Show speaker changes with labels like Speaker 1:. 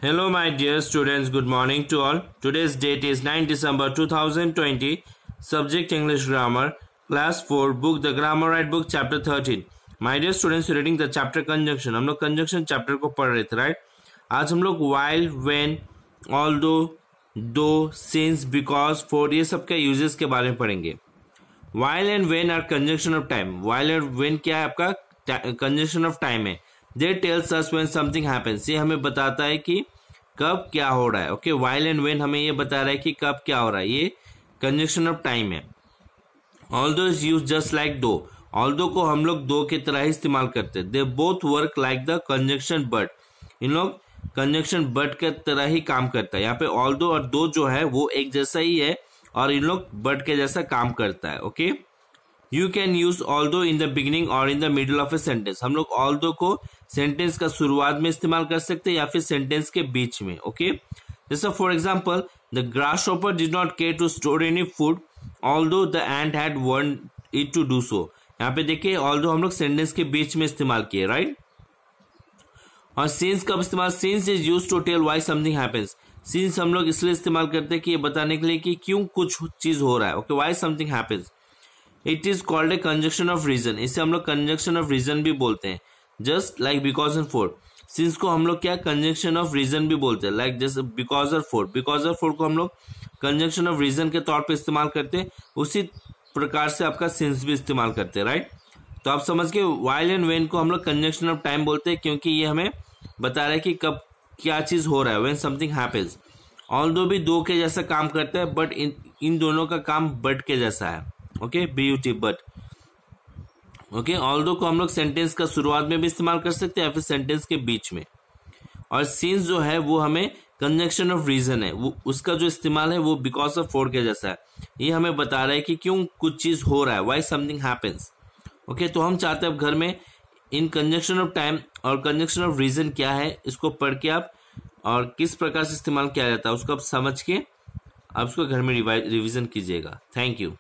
Speaker 1: Hello my dear students, good morning to all. Today's date is 9 December 2020. Subject English Grammar, Class 4, Book The Grammar Right Book, Chapter 13. My dear students, reading the chapter Conjunction. हम लोग Conjunction chapter को पढ़ रहे थे, right? आज हम लोग while, when, although, though, since, because, for ये सब के uses के बारे में पढ़ेंगे. While and when are conjunction of time. While and when क्या है आपका conjunction of time है. They tells us when something happens. ये हमें बताता है कि कब क्या हो रहा है. ओके, while and when हमें ये बता रहा है कि कब क्या हो रहा है. ये conjunction of time है. Although is used just like though. Although को हम लोग दो की तरह ही इस्तेमाल करते हैं. They both work like the conjunction but. इन लोग conjunction but के तरह ही काम करता है. यहाँ पे although और though जो है वो एक जैसा ही है और इन लोग but के जैसा काम करता है. Okay, You can use although in the beginning or in the middle of a sentence. हम लोग although को सेंटेंस का शुरुआत में इस्तेमाल कर सकते हैं या फिर सेंटेंस के बीच में. ओके, जैसे for example, the grasshopper did not care to store any food although the ant had warned it to do so. यहाँ पे देखिए although हम लोग सेंटेंस के बीच में इस्तेमाल किए, राइट. और since कब इस्तेमाल, since is used to tell why something happens. since हम लोग इसलिए इस्तेमाल करते हैं कि ये बताने के लिए कि क्यों कुछ चीज हो रहा है. Okay, why something happens. It is called a conjunction of reason. इसे हम लोग कंजक्शन ऑफ रीजन भी बोलते हैं, just like because and for. Since को हम लोग क्या कंजक्शन ऑफ रीजन भी बोलते हैं, लाइक जैसे बिकॉज और फॉर. बिकॉज और फॉर को हम लोग कंजक्शन ऑफ रीजन के तौर पे इस्तेमाल करते हैं. उसी प्रकार से आपका सिंस भी इस्तेमाल करते हैं, राइट. तो आप समझ के वाइल एंड वेन को हम लोग कंजक्शन ऑफ टाइम बोलते हैं क्योंकि ये हमें बता रहा है कि कब क्या चीज हो रहा है, व्हेन समथिंग हैपेंस. ऑल्दो भी दो के जैसा काम करता है बट इन दोनों का काम बट के जैसा है. Okay, BUT but. Okay, although को हम लोग सेंटेंस का शुरुआत में भी इस्तेमाल कर सकते हैं या फिर सेंटेंस के बीच में. और सिंस जो है वो हमें कंजक्शन ऑफ रीजन है, वो उसका जो इस्तेमाल है वो बिकॉज ऑफ फॉर के जैसा है. ये हमें बता रहा है कि क्यों कुछ चीज हो रहा है, व्हाई समथिंग हैपेंस. ओके, तो हम चाहते हैं अब घर में इन कंजक्शन ऑफ टाइम और कंजक्शन ऑफ रीजन क्या है इसको पढ़ के आप और किस प्रकार से इस्तेमाल किया जाता है उसको आप समझ के आप उसको घर में रिवीजन कीजिएगा. Thank you.